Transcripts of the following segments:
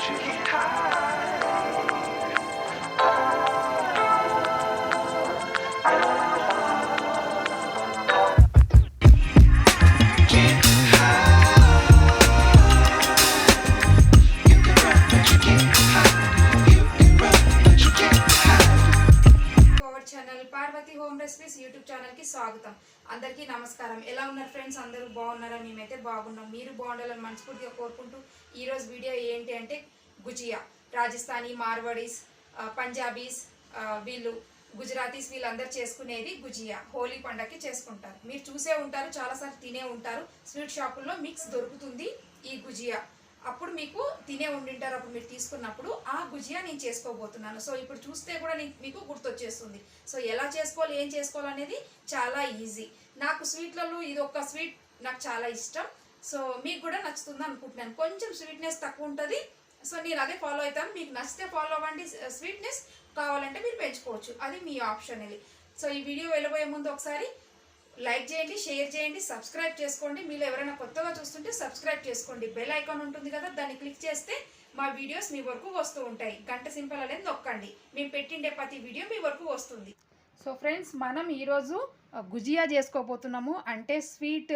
Parvati home recipes YouTube channel కి స్వాగతం. అందరికీ నమస్కారం. ఎలా ఉన్నారు ఫ్రెండ్స్? అందరూ బాగున్నారా? మేమైతే బాగున్నాం. మీరు బాగుండాలని మనస్ఫూర్తిగా కోరుకుంటూ ఈ రోజు వీడియో ఏంటి అంటే గుజియా. రాజస్థానీ, మార్వాడీస్, పంజాబీస్, వీళ్ళు గుజరాతీస్ వీళ్ళందరూ చేసుకునేది గుజియా. హోలీ పండగకి చేసుకుంటారు. మీరు చూసే ఉంటారు, చాలాసార్లు తినే ఉంటారు. స్వీట్ షాపుల్లో మిక్స్ దొరుకుతుంది ఈ గుజియా. అప్పుడు మీకు తినే ఉండింటారు. అప్పుడు మీరు తీసుకున్నప్పుడు ఆ గుజియా నేను చేసుకోబోతున్నాను. సో ఇప్పుడు చూస్తే కూడా మీకు గుర్తొచ్చేస్తుంది. సో ఎలా చేసుకోవాలి, ఏం చేసుకోవాలనేది చాలా ఈజీ. నాకు స్వీట్లలో ఇది ఒక స్వీట్ నాకు చాలా ఇష్టం. సో మీకు కూడా నచ్చుతుంది అనుకుంటున్నాను. కొంచెం స్వీట్నెస్ తక్కువ ఉంటుంది. సో నేను అదే ఫాలో అవుతాను. మీకు నచ్చితే ఫాలో అవ్వండి. స్వీట్నెస్ కావాలంటే మీరు పెంచుకోవచ్చు, అది మీ ఆప్షన్. ఇది సో ఈ వీడియో వెళ్ళబోయే ముందు ఒకసారి లైక్ చేయండి, షేర్ చేయండి, సబ్స్క్రైబ్ చేసుకోండి. మీరు ఎవరైనా కొత్తగా చూస్తుంటే సబ్స్క్రైబ్ చేసుకోండి. బెల్ ఐకాన్ ఉంటుంది కదా, దాన్ని క్లిక్ చేస్తే మా వీడియోస్ మీ వరకు వస్తూ ఉంటాయి. గంట సింపుల్ అనేది నొక్కండి. మేము పెట్టిండే ప్రతి వీడియో మీ వరకు వస్తుంది. సో ఫ్రెండ్స్, మనం ఈరోజు గుజియా చేసుకోబోతున్నాము. అంటే స్వీట్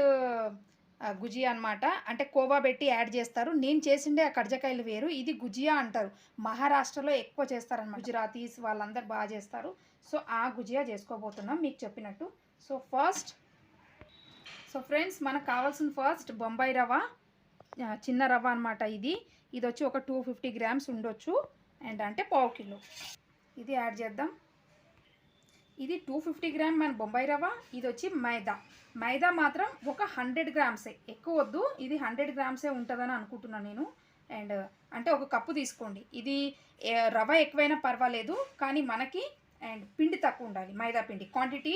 గుజియా అనమాట. అంటే కోవా పెట్టి యాడ్ చేస్తారు. నేను చేసిండే ఆ కర్జకాయలు వేరు, ఇది గుజియా అంటారు. మహారాష్ట్రలో ఎక్కువ చేస్తారన్నమాట. గుజరాతీస్ వాళ్ళందరూ బాగా చేస్తారు. సో ఆ గుజియా చేసుకోబోతున్నాం మీకు చెప్పినట్టు. సో ఫ్రెండ్స్, మనకు కావాల్సిన ఫస్ట్ బొంబాయి రవ్వ, చిన్న రవ్వ అనమాట. ఇది వచ్చి ఒక 250 గ్రామ్స్ ఉండొచ్చు. అండ్ అంటే పావు కిలో ఇది యాడ్ చేద్దాం. ఇది 250 గ్రామ్ మన బొంబాయి రవ్వ. ఇది వచ్చి మైదా మాత్రం ఒక 100 గ్రామ్సే, ఎక్కువ వద్దు. ఇది 100 గ్రామ్సే ఉంటుందని అనుకుంటున్నాను నేను. అండ్ అంటే ఒక కప్పు తీసుకోండి. ఇది రవ్వ ఎక్కువైనా పర్వాలేదు, కానీ మనకి అండ్ పిండి తక్కువ ఉండాలి. మైదా పిండి క్వాంటిటీ,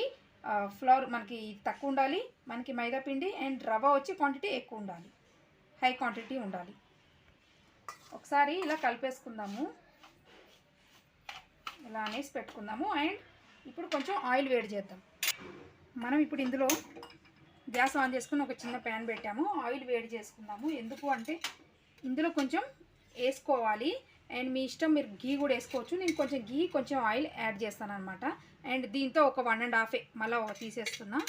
ఫ్లోర్ మనకి తక్కువ ఉండాలి. మనకి మైదా పిండి అండ్ రవ్వ వచ్చి క్వాంటిటీ ఎక్కువ ఉండాలి, హై క్వాంటిటీ ఉండాలి. ఒకసారి ఇలా కలిపేసుకుందాము. ఇలా అనేసి పెట్టుకుందాము. అండ్ ఇప్పుడు కొంచెం ఆయిల్ వేడి చేద్దాం. మనం ఇప్పుడు ఇందులో గ్యాస్ ఆన్ చేసుకుని ఒక చిన్న ప్యాన్ పెట్టాము. ఆయిల్ వేడి చేసుకుందాము. ఎందుకు అంటే ఇందులో కొంచెం వేసుకోవాలి. అండ్ మీ ఇష్టం, మీరు గీ కూడా వేసుకోవచ్చు. నేను కొంచెం గీ, కొంచెం ఆయిల్ యాడ్ చేస్తాను అనమాట. అండ్ దీంతో ఒక 1.5 మళ్ళీ తీసేస్తున్నా.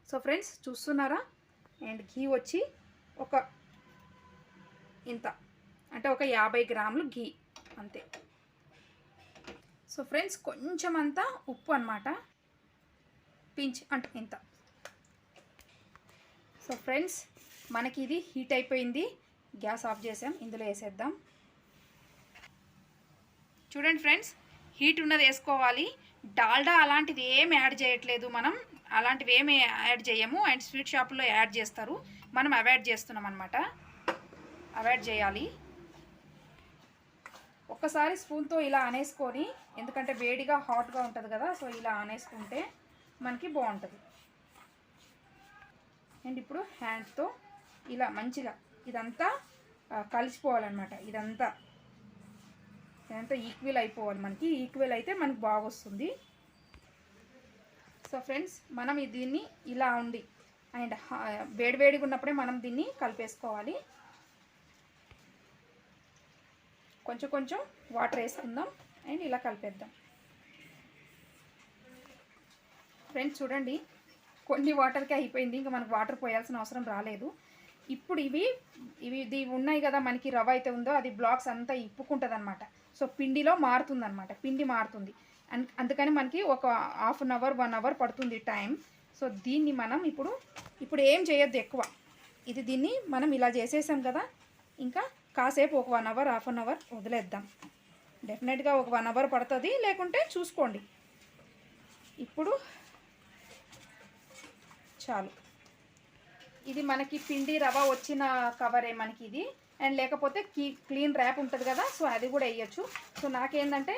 సో ఫ్రెండ్స్, చూస్తున్నారా? అండ్ గీ వచ్చి ఒక ఇంత, అంటే ఒక 50 గ్రాములు గీ అంతే. సో ఫ్రెండ్స్, కొంచెం అంతా ఉప్పు అనమాట, పించ్ అంటే ఇంత. సో ఫ్రెండ్స్, మనకి ఇది హీట్ అయిపోయింది. గ్యాస్ ఆఫ్ చేసాం. ఇందులో వేసేద్దాం. చూడండి ఫ్రెండ్స్, హీట్ ఉన్నది వేసుకోవాలి. డాల్డా అలాంటిది ఏమి యాడ్ చేయట్లేదు మనం. అలాంటివి ఏమి యాడ్ చేయము. అండ్ స్వీట్ షాపుల్లో యాడ్ చేస్తారు, మనం అవాయిడ్ చేస్తున్నాం అనమాట. అవాయిడ్ చేయాలి. ఒక్కసారి స్పూన్తో ఇలా అనేసుకొని, ఎందుకంటే వేడిగా హాట్గా ఉంటుంది కదా, సో ఇలా అనేసుకుంటే మనకి బాగుంటుంది. అండ్ ఇప్పుడు హ్యాండ్తో ఇలా మంచిగా ఇదంతా కలిసిపోవాలన్నమాట. ఇదంతా ఈక్వల్ అయిపోవాలి. మనకి ఈక్వల్ అయితే మనకు బాగా వస్తుంది. సో ఫ్రెండ్స్, మనం దీన్ని ఇలా ఉండి అండ్ వేడివేడిగా ఉన్నప్పుడే మనం దీన్ని కలిపేసుకోవాలి. కొంచెం కొంచెం వాటర్ వేసుకుందాం అండ్ ఇలా కలిపేద్దాం. ఫ్రెండ్స్ చూడండి, కొన్ని వాటర్కి అయిపోయింది. ఇంకా మనకు వాటర్ పోయాల్సిన అవసరం రాలేదు. ఇప్పుడు ఇవి ఉన్నాయి కదా, మనకి రవ్వ అయితే ఉందో అది బ్లాక్స్ అంతా ఇప్పుకుంటుంది అనమాట. సో పిండిలో మారుతుంది అనమాట, పిండి మారుతుంది. అందుకని మనకి ఒక 1/2 అవర్ 1 అవర్ పడుతుంది టైం. సో దీన్ని మనం ఇప్పుడు ఏం చేయొద్దు ఎక్కువ. దీన్ని మనం ఇలా చేసేసాం కదా, ఇంకా కాసేపు ఒక 1 అవర్ 1/2 అవర్ వదిలేద్దాం. డెఫినెట్గా ఒక 1 అవర్ పడుతుంది, లేకుంటే చూసుకోండి. ఇప్పుడు చాలు. ఇది మనకి పిండి రవ్వ వచ్చిన కవరే మనకి ఇది. అండ్ లేకపోతే క్లీన్ ర్యాప్ ఉంటుంది కదా, సో అది కూడా వేయచ్చు. సో నాకేంటంటే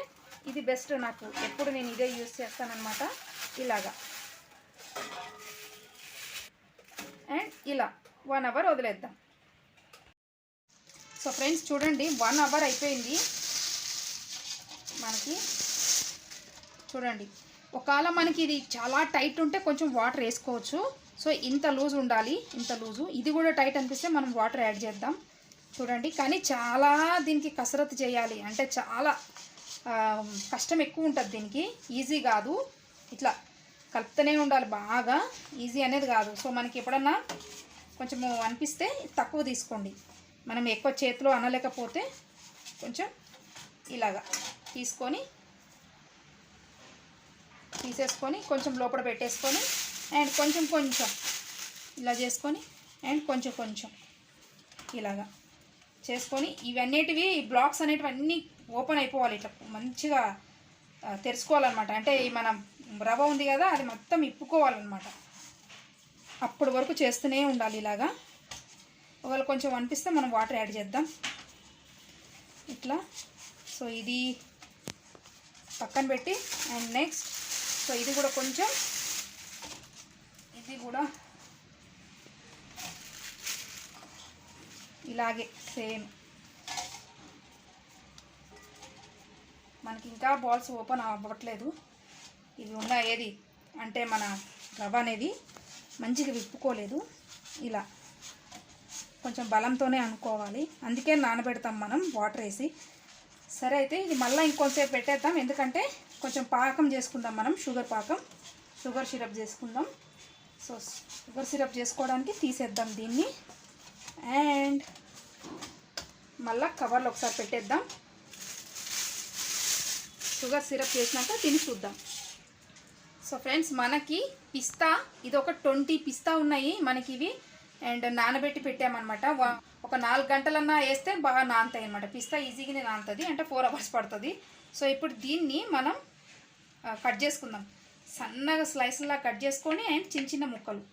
ఇది బెస్ట్. నాకు ఎప్పుడు నేను ఇదే యూస్ చేస్తానన్నమాట. ఇలాగా అండ్ ఇలా 1 అవర్ వదిలేద్దాం. సో ఫ్రెండ్స్ చూడండి, 1 అవర్ అయిపోయింది మనకి. చూడండి, ఒకవేళ మనకి ఇది చాలా టైట్ ఉంటే కొంచెం వాటర్ వేసుకోవచ్చు. సో ఇంత లూజ్ ఉండాలి, ఇంత లూజు. ఇది కూడా టైట్ అనిపిస్తే మనం వాటర్ యాడ్ చేద్దాం. చూడండి. కానీ చాలా దీనికి కసరత్తు చేయాలి, అంటే చాలా కష్టం ఎక్కువ ఉంటుంది దీనికి, ఈజీ కాదు. ఇట్లా కలుపుతూనే ఉండాలి, బాగా ఈజీ అనేది కాదు. సో మనకి ఎప్పుడన్నా కొంచెము అనిపిస్తే తక్కువ తీసుకోండి. మనం ఎక్కువ చేతిలో అనలేకపోతే కొంచెం ఇలాగా తీసేసుకొని కొంచెం లోపల పెట్టేసుకొని అండ్ కొంచెం ఇలా చేసుకొని అండ్ కొంచెం ఇలాగా చేసుకొని ఇవన్నిటివి బ్లాక్స్ అనేటివి అన్నీ ఓపెన్ అయిపోవాలి. ఇట్లా మంచిగా తెరుచుకోవాలన్నమాట. అంటే మనం రవ్వ ఉంది కదా, అది మొత్తం ఇప్పుకోవాలన్నమాట. అప్పటి వరకు చేస్తూనే ఉండాలి ఇలాగా. ఒకవేళ కొంచెం అనిపిస్తే మనం వాటర్ యాడ్ చేద్దాం ఇట్లా. సో ఇది పక్కన పెట్టి అండ్ నెక్స్ట్ సో ఇది కూడా ఇలాగే సేమ్. మనకి ఇంకా బాల్స్ ఓపెన్ అవ్వట్లేదు. ఇవి ఏది అంటే మన రవ్వ అనేది మంచిగా విప్పుకోలేదు. ఇలా కొంచెం బలంతోనే అనుకోవాలి, అందుకే నానబెడతాం మనం వాటర్ వేసి. సరే అయితే ఇది మళ్ళీ ఇంకొంచెంసేపు పెట్టేద్దాం, ఎందుకంటే కొంచెం పాకం చేసుకుందాం మనం, షుగర్ సిరప్ చేసుకుందాం. సో షుగర్ సిరప్ చేసుకోవడానికి తీసేద్దాం దీన్ని అండ్ మళ్ళీ కవర్లో ఒకసారి పెట్టేద్దాం. షుగర్ సిరప్ చేసినాక తిని చూద్దాం. సో ఫ్రెండ్స్, మనకి పిస్తా ఇది ఒక 20 పిస్తా ఉన్నాయి మనకి ఇవి, అండ్ నానబెట్టి పెట్టామన్నమాట. ఒక 4 గంటలన్నా వేస్తే బాగా నానుతాయి అన్నమాట. పిస్తా ఈజీగానే నానుతుంది, అంటే 4 అవర్స్ పడుతుంది. సో ఇప్పుడు దీన్ని మనం కట్ చేసుకుందాం. సన్నగా స్లైస్లా కట్ చేసుకొని అండ్ చిన్న ముక్కలు,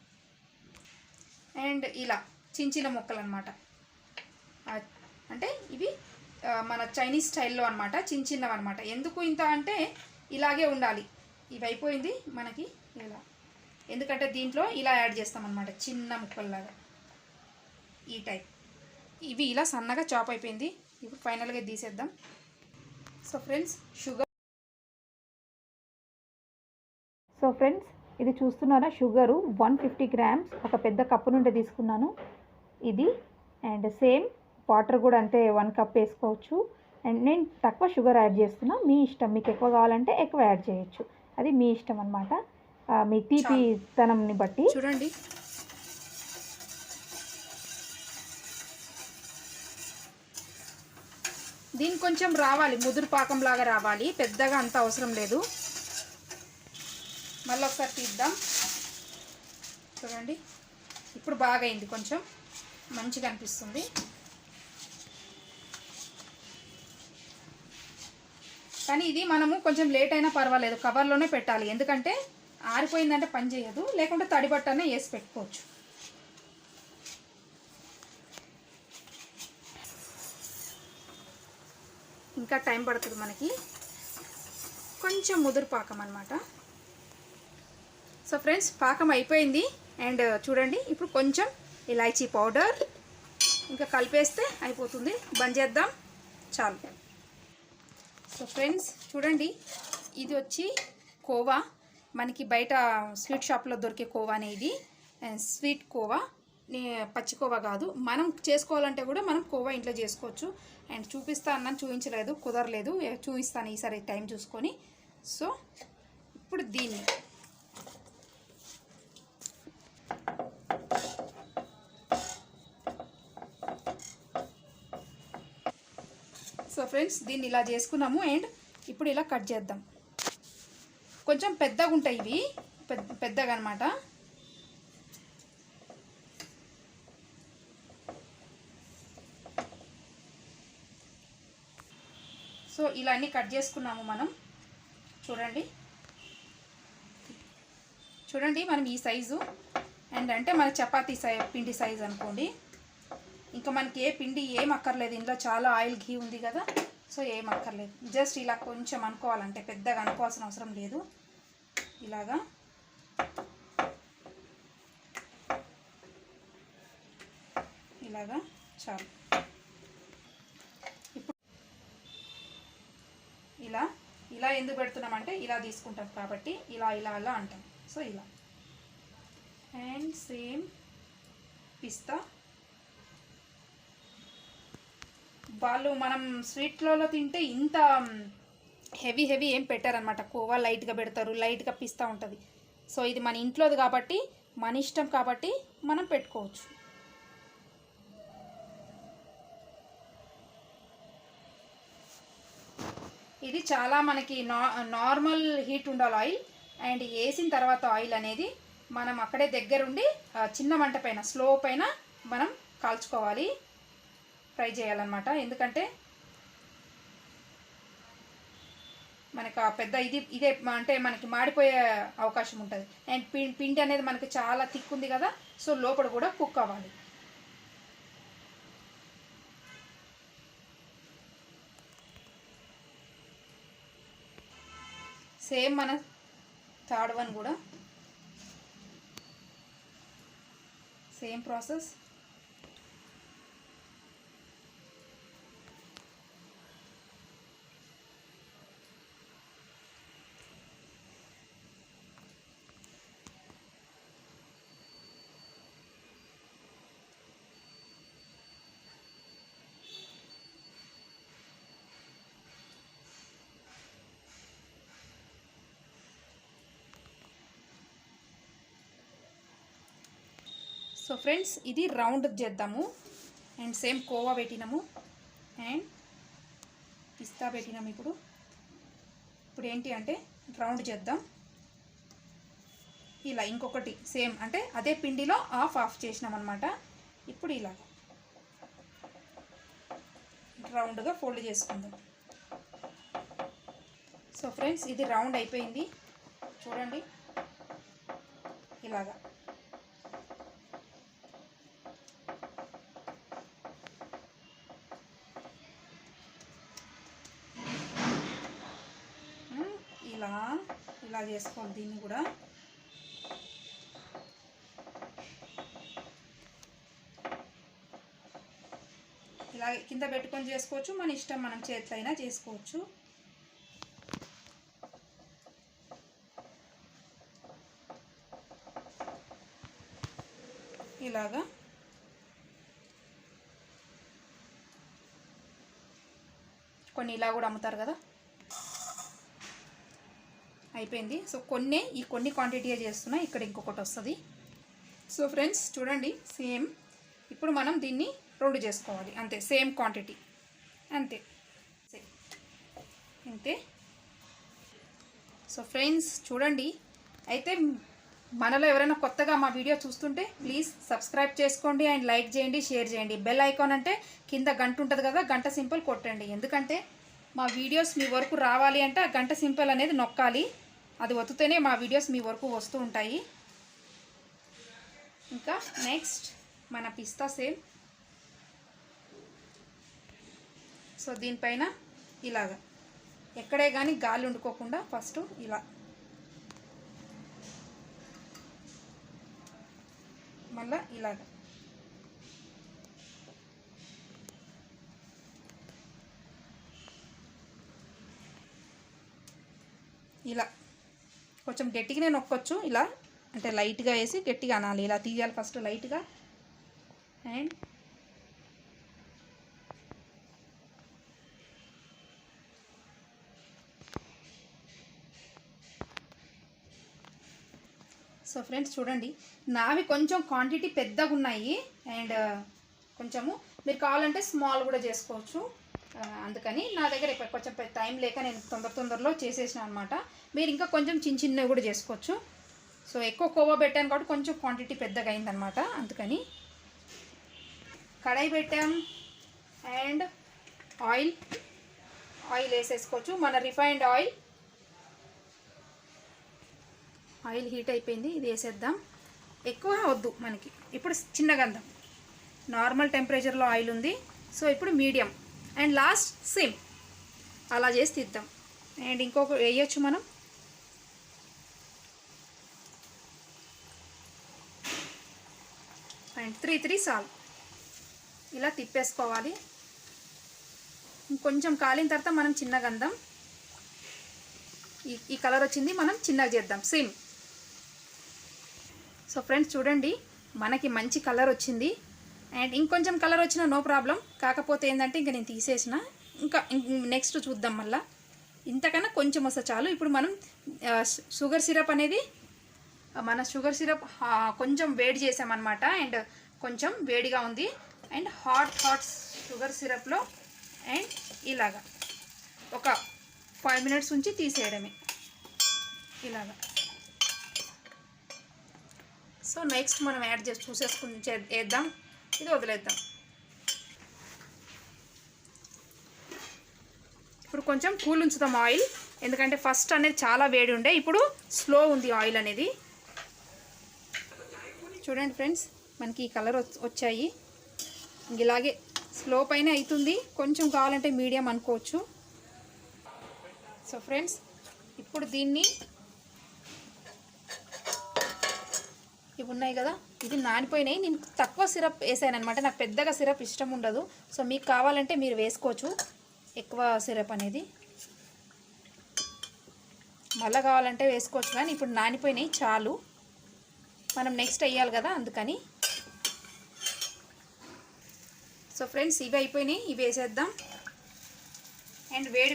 అండ్ ఇలా చిన్న ముక్కలు అనమాట. అంటే ఇవి మన చైనీస్ స్టైల్లో అనమాట, చిన్నవి అనమాట. ఎందుకు ఇంత అంటే ఇలాగే ఉండాలి. ఇవి అయిపోయింది మనకి ఇలా, ఎందుకంటే దీంట్లో ఇలా యాడ్ చేస్తామన్నమాట, చిన్న ముక్కల్లాగా ఈ టైప్. ఇవి ఇలా సన్నగా చాప్ అయిపోయింది. ఇప్పుడు ఫైనల్గా తీసేద్దాం. సో ఫ్రెండ్స్ ఇది చూస్తున్నారా, షుగరు 150 గ్రామ్స్ ఒక పెద్ద కప్పు నుండి తీసుకున్నాను ఇది. అండ్ సేమ్ వాటర్ కూడా అంతే 1 కప్ వేసుకోవచ్చు. అండ్ నేను తక్కువ షుగర్ యాడ్ చేస్తున్నా, మీ ఇష్టం. మీకు ఎక్కువ కావాలంటే ఎక్కువ యాడ్ చేయొచ్చు, అది మీ ఇష్టం అనమాట, మీ తీపితనంని బట్టి. చూడండి దీనికి కొంచెం రావాలి, ముదురు పాకంలాగా రావాలి, పెద్దగా అంత అవసరం లేదు. మళ్ళీ ఒకసారి తీద్దాం. చూడండి ఇప్పుడు బాగా అయింది, కొంచెం మంచిగా అనిపిస్తుంది. కానీ ఇది మనము కొంచెం లేట్ అయినా పర్వాలేదు, కవర్లోనే పెట్టాలి, ఎందుకంటే ఆరిపోయిందంటే పని చేయదు, లేకుంటే తడి బట్టనే వేసి పెట్టుకోవచ్చు. ఇంకా టైం పడుతుంది మనకి, కొంచెం ముదురు పాకం అన్నమాట. సో ఫ్రెండ్స్, పాకం అయిపోయింది. అండ్ చూడండి ఇప్పుడు కొంచెం ఇలాచీ పౌడర్ ఇంకా కలిపేస్తే అయిపోతుంది. బంద్ చేద్దాం, చాలు. సో ఫ్రెండ్స్ చూడండి, ఇది వచ్చి కోవా, మనకి బయట స్వీట్ షాప్లో దొరికే కోవానే ఇది. స్వీట్ కోవా, పచ్చి కోవా కాదు. మనం చేసుకోవాలంటే కూడా మనం కోవా ఇంట్లో చేసుకోవచ్చు. అండ్ చూపిస్తాను, చూపించలేదు, కుదరలేదు, చూపిస్తాను ఈసారి టైం చూసుకొని. సో ఇప్పుడు దీన్ని ఫ్రెండ్స్ దీన్ని ఇలా చేసుకున్నాము. అండ్ ఇప్పుడు ఇలా కట్ చేద్దాం. కొంచెం పెద్దగా ఉంటాయి ఇవి, పెద్దగా అనమాట. సో ఇలా అన్నీ కట్ చేసుకున్నాము మనం. చూడండి మనం ఈ సైజు, అండ్ అంటే మన చపాతీ పిండి సైజు అనుకోండి. ఇంకా మనకి ఏ పిండి ఏం అక్కర్లేదు, ఇందులో చాలా ఆయిల్ ఘీ ఉంది కదా, సో ఏం అక్కర్లేదు. జస్ట్ ఇలా కొంచెం అనుకోవాలంటే, పెద్దగా అనుకోవాల్సిన అవసరం లేదు. ఇలాగా చాలు. ఇప్పుడు ఇలా ఎందుకు పెడుతున్నామంటే ఇలా తీసుకుంటాం కాబట్టి ఇలా అంటాం. సో ఇలా అండ్ సేమ్ పిస్తా వాళ్ళు మనం స్వీట్లలో తింటే ఇంత హెవీ హెవీ ఏం పెట్టారనమాట. కోవా లైట్గా పెడతారు, లైట్గా పిస్తా ఉంటుంది. సో ఇది మన ఇంట్లోది కాబట్టి, మన ఇష్టం కాబట్టి మనం పెట్టుకోవచ్చు. ఇది చాలా మనకి నార్మల్ హీట్ ఉండాలి ఆయిల్. అండ్ వేసిన తర్వాత ఆయిల్ అనేది మనం అక్కడే దగ్గరుండి చిన్న మంట పైన, స్లో పైన మనం కాల్చుకోవాలి, ఫ్రై చేయాలన్నమాట. ఎందుకంటే మనకు పెద్ద ఇదే అంటే మనకి మాడిపోయే అవకాశం ఉంటుంది. అండ్ పిండి అనేది మనకి చాలా థిక్ ఉంది కదా, సో లోపల కూడా కుక్ అవ్వాలి. సేమ్ మన థర్డ్ వన్ కూడా సేమ్ ప్రాసెస్. సో ఫ్రెండ్స్ ఇది రౌండ్ చేద్దాము. అండ్ సేమ్ కోవా పెట్టినాము అండ్ పిస్తా పెట్టినాము. ఇప్పుడు ఏంటి అంటే రౌండ్ చేద్దాం. ఇలా ఇంకొకటి సేమ్ అంటే అదే పిండిలో ఆఫ్ చేసినాం అనమాట. ఇప్పుడు ఇలా రౌండ్గా ఫోల్డ్ చేసుకుందాం. సో ఫ్రెండ్స్ ఇది రౌండ్ అయిపోయింది చూడండి. ఇలాగా ఇలా చేసుకోవాలి. దీన్ని కూడా ఇలా కింద పెట్టుకొని చేసుకోవచ్చు, మన ఇష్టం, మనం చేతిలో అయినా చేసుకోవచ్చు. ఇలాగా కొన్ని ఇలా కూడా అమ్ముతారు కదా. అయిపోయింది. సో కొన్ని క్వాంటిటీయే చేస్తున్నా, ఇక్కడ ఇంకొకటి వస్తుంది. సో ఫ్రెండ్స్ చూడండి సేమ్. ఇప్పుడు మనం దీన్ని 2 చేసుకోవాలి అంతే, సేమ్ క్వాంటిటీ అంతే. సో ఫ్రెండ్స్ చూడండి, అయితే మనలో ఎవరైనా కొత్తగా మా వీడియో చూస్తుంటే ప్లీజ్ సబ్స్క్రైబ్ చేసుకోండి అండ్ లైక్ చేయండి, షేర్ చేయండి. బెల్ ఐకాన్ అంటే కింద గంట ఉంటుంది కదా, గంట సింపుల్ కొట్టండి. ఎందుకంటే మా వీడియోస్ మీ వరకు రావాలి అంటే ఆ గంట సింపుల్ అనేది నొక్కాలి. అది ఒత్తితేనే మా వీడియోస్ మీ వరకు వస్తూ ఉంటాయి. ఇంకా నెక్స్ట్ మన పిస్తా సేమ్. సో దీనిపైన ఇలాగా ఎక్కడే కానీ గాలి ఉండుకోకుండా ఫస్ట్ ఇలా మళ్ళా ఇలాగ ఇలా కొంచెం గట్టిగానే నొక్కొచ్చు. ఇలా అంటే లైట్గా వేసి గట్టిగా అనాలి. ఇలా తీయాలి ఫస్ట్ లైట్గా. అండ్ సో ఫ్రెండ్స్ చూడండి, నావి కొంచెం క్వాంటిటీ పెద్దగా ఉన్నాయి. అండ్ కొంచెము మీరు కావాలంటే స్మాల్ కూడా చేసుకోవచ్చు. అందుకని నా దగ్గర కొంచెం టైం లేక నేను తొందరలో చేసేసిన అనమాట. మీరు ఇంకా కొంచెం చిన్నవి కూడా చేసుకోవచ్చు. సో ఎక్కువ కోవా పెట్టాను కాబట్టి కొంచెం క్వాంటిటీ పెద్దగా అయిందనమాట. అందుకని కడాయి పెట్టాం అండ్ ఆయిల్ వేసేసుకోవచ్చు. మన రిఫైన్డ్ ఆయిల్ హీట్ అయిపోయింది. ఇది వేసేద్దాం. ఎక్కువ వద్దు మనకి, ఇప్పుడు చిన్నగా అందాం. నార్మల్ టెంపరేచర్లో ఆయిల్ ఉంది. సో ఇప్పుడు మీడియం అండ్ లాస్ట్ సిమ్ అలా చేసి తీద్దాం. అండ్ ఇంకొక వేయచ్చు మనం. అండ్ 3 సాల్ ఇలా తిప్పేసుకోవాలి. ఇంకొంచెం కాలిన తర్వాత మనం చిన్నగా అందాం. ఈ కలర్ వచ్చింది, మనం చిన్నగా చేద్దాం సిమ్. సో ఫ్రెండ్స్ చూడండి, మనకి మంచి కలర్ వచ్చింది. అండ్ ఇంకొంచెం కలర్ వచ్చినా నో ప్రాబ్లం. కాకపోతే ఏంటంటే ఇంకా నేను తీసేసిన, ఇంకా నెక్స్ట్ చూద్దాం మళ్ళీ. ఇంతకన్నా కొంచెం వస్తే చాలు. ఇప్పుడు మనం షుగర్ సిరప్ అనేది షుగర్ సిరప్ కొంచెం వేడి చేసామన్నమాట. అండ్ కొంచెం వేడిగా ఉంది. అండ్ హాట్ షుగర్ సిరప్లో అండ్ ఇలాగా ఒక 5 minutes ఉంచి తీసేయడమే ఇలాగా. సో నెక్స్ట్ మనం యాడ్ చేసి వేద్దాం. ఇది వదిలేద్దాం. ఇప్పుడు కొంచెం కూల్ ఉంచుదాం ఆయిల్, ఎందుకంటే ఫస్ట్ అనేది చాలా వేడి ఉండే, ఇప్పుడు స్లో ఉంది ఆయిల్ అనేది. చూడండి ఫ్రెండ్స్, మనకి ఈ కలర్ వచ్చాయి. ఇలాగే స్లో పైన అవుతుంది, కొంచెం కావాలంటే మీడియం అనుకోవచ్చు. సో ఫ్రెండ్స్, ఇప్పుడు దీన్ని ఇవి ఉన్నాయి కదా, ఇది నానిపోయినాయి. నేను తక్కువ సిరప్ వేసాను అనమాట, నాకు పెద్దగా సిరప్ ఇష్టం ఉండదు. సో మీకు కావాలంటే మీరు వేసుకోవచ్చు ఎక్కువ సిరప్ అనేది, మళ్ళీ కావాలంటే వేసుకోవచ్చు. కానీ ఇప్పుడు నానిపోయినాయి చాలు, మనం నెక్స్ట్ వేయాలి కదా అందుకని. సో ఫ్రెండ్స్, ఇవి అయిపోయినాయి, ఇవి వేసేద్దాం. అండ్ వేడి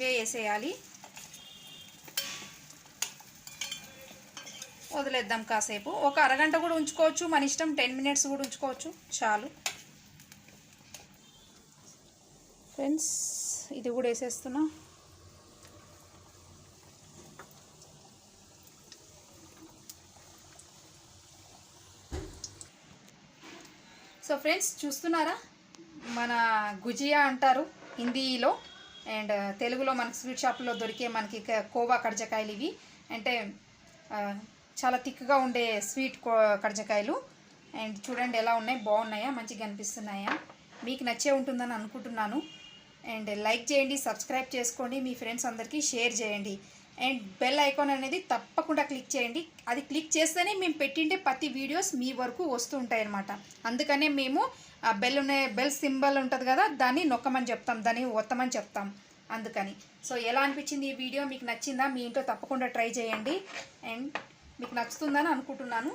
వేసేయాలి. వదిలేద్దాం కాసేపు, ఒక అరగంట కూడా ఉంచుకోవచ్చు, మన ఇష్టం. 10 minutes కూడా ఉంచుకోవచ్చు, చాలు. ఫ్రెండ్స్, ఇది కూడా వేసేస్తున్నా. సో ఫ్రెండ్స్, చూస్తున్నారా, మన గుజియా అంటారు హిందీలో, అండ్ తెలుగులో మనకి స్వీట్ షాప్లో దొరికే మనకి కోవా కర్జకాయలు ఇవి. అంటే చాలా థిక్గా ఉండే స్వీట్ కర్జకాయలు. అండ్ చూడండి ఎలా ఉన్నాయి, బాగున్నాయా, మంచిగా అనిపిస్తున్నాయా? మీకు నచ్చే ఉంటుందని అనుకుంటున్నాను. అండ్ లైక్ చేయండి, సబ్స్క్రైబ్ చేసుకోండి, మీ ఫ్రెండ్స్ అందరికీ షేర్ చేయండి. అండ్ బెల్ ఐకాన్ అనేది తప్పకుండా క్లిక్ చేయండి. అది క్లిక్ చేస్తేనే మేము పెట్టిండే ప్రతి వీడియోస్ మీ వరకు వస్తూ ఉంటాయి అన్నమాట. అందుకనే మేము బెల్ సింబల్ ఉంటుంది కదా, దాన్ని నొక్కమని చెప్తాం, దాన్ని ఒత్తమని చెప్తాం అందుకని. సో ఎలా అనిపించింది ఈ వీడియో? మీకు నచ్చిందా? మీ ఇంట్లో తప్పకుండా ట్రై చేయండి. అండ్ మీకు నచ్చుతుందని అనుకుంటున్నాను.